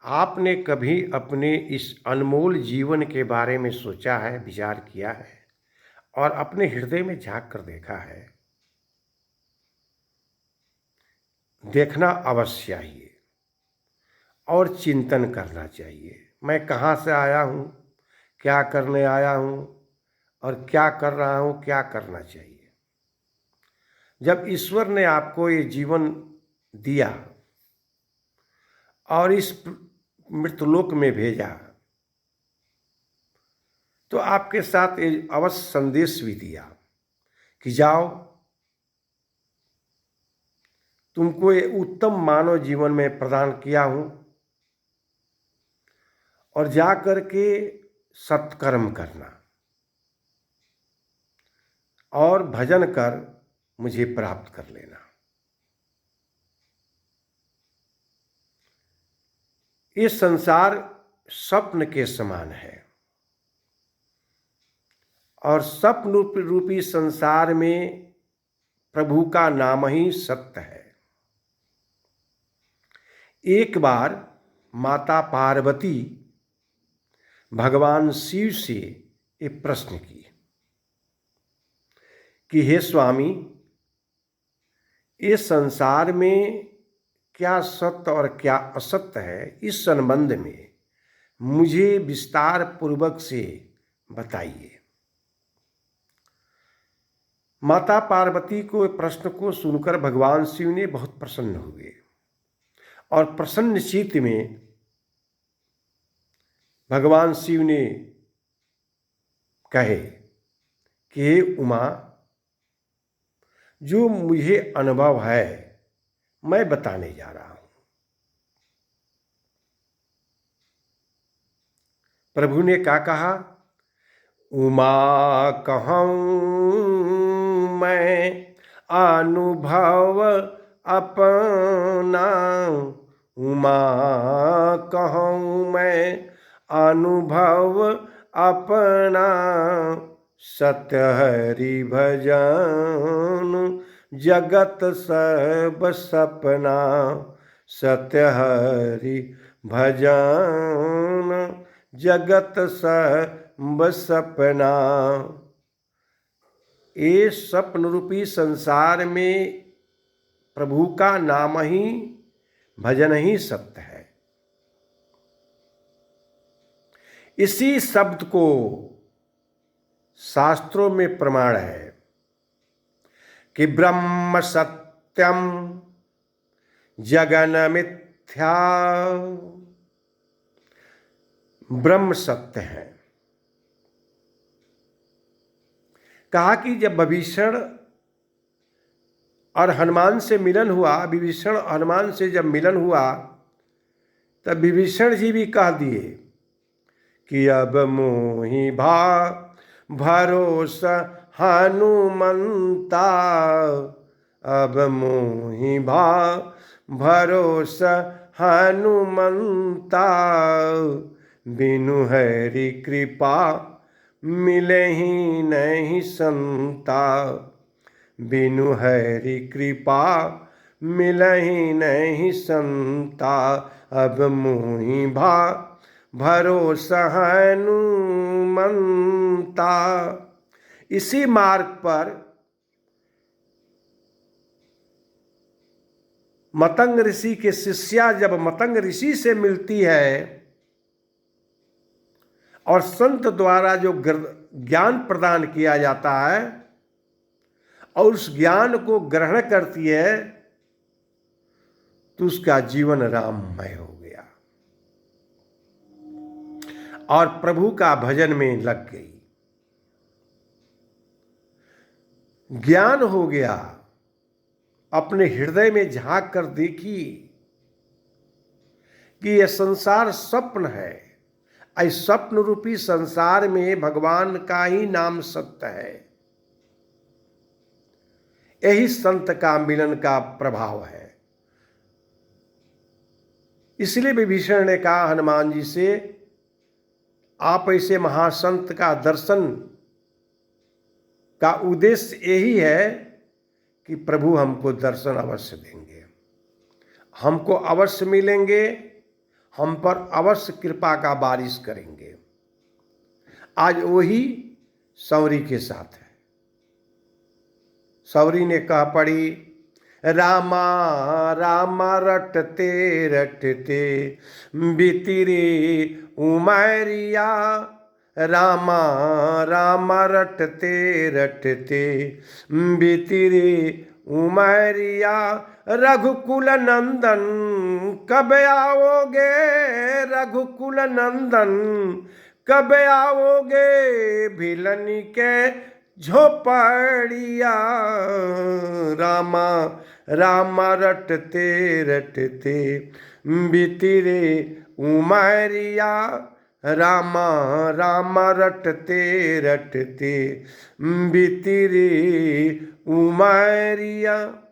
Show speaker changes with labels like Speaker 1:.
Speaker 1: आपने कभी अपने इस अनमोल जीवन के बारे में सोचा है, विचार किया है और अपने हृदय में झाँक कर देखा है? देखना अवश्य चाहिए और चिंतन करना चाहिए। मैं कहाँ से आया हूँ, क्या करने आया हूँ और क्या कर रहा हूँ, क्या करना चाहिए। जब ईश्वर ने आपको ये जीवन दिया और इस मृतलोक में भेजा, तो आपके साथ ये अवश्य संदेश भी दिया कि जाओ, तुमको ये उत्तम मानव जीवन में प्रदान किया हूँ और जा कर के सत्कर्म करना और भजन कर मुझे प्राप्त कर लेना। ये संसार स्वप्न के समान है और स्वप्न रूपी संसार में प्रभु का नाम ही सत्य है। एक बार माता पार्वती भगवान शिव से एक प्रश्न की कि हे स्वामी, इस संसार में क्या सत्य और क्या असत्य है, इस संबंध में मुझे विस्तार पूर्वक से बताइए। माता पार्वती को प्रश्न को सुनकर भगवान शिव ने बहुत प्रसन्न हुए और प्रसन्न चित्त में भगवान शिव ने कहे कि हे उमा, जो मुझे अनुभव है मैं बताने जा रहा हूं। प्रभु ने क्या कहा? उमा कहूँ मैं अनुभव अपना, उमा कहूँ मैं अनुभव अपना, सत्य हरि भजन जगत सब सपना, सत्य हरि भजन जगत सब सपना। ये स्वप्न रूपी संसार में प्रभु का नाम ही, भजन ही सत्य है। इसी शब्द को शास्त्रों में प्रमाण है कि ब्रह्म सत्यम जगन मिथ्या, ब्रह्म सत्य है। कहा कि जब विभीषण और हनुमान से मिलन हुआ, विभीषण हनुमान से जब मिलन हुआ, तब विभीषण जी भी कह दिए कि अब मोहि भरोसा हनुमंता, अब मोहि भरोसा हनुमंता, बिनु हरि कृपा मिले ही नहीं संता, बिनु हरि कृपा मिले ही नहीं संता, अब मोहि भरोसा हनुमंता। इसी मार्ग पर मतंग ऋषि के शिष्या जब मतंग ऋषि से मिलती है और संत द्वारा जो ज्ञान प्रदान किया जाता है और उस ज्ञान को ग्रहण करती है, तो उसका जीवन राममय हो गया और प्रभु का भजन में लग गई। ज्ञान हो गया, अपने हृदय में झांक कर देखी कि यह संसार स्वप्न है। इस स्वप्न रूपी संसार में भगवान का ही नाम सत्य है। यही संत का मिलन का प्रभाव है। इसलिए विभीषण ने कहा हनुमान जी से, आप ऐसे महासंत का दर्शन का उद्देश्य यही है कि प्रभु हमको दर्शन अवश्य देंगे, हमको अवश्य मिलेंगे, हम पर अवश्य कृपा का बारिश करेंगे। आज वही सौरी के साथ है। सौरी ने कह पड़ी, रामा रामा रटते रटते बीती रे उमरिया, रामा रामा रटते रटते बीती रे उमरिया, रघुकुल नंदन कब आओगे, रघुकुल नंदन कब आओगे, भिलनी के झोपड़िया, रामा रामा रटते रटते बीती रे उमरिया, रामा रामा रटते रटते बीती रे उमरिया।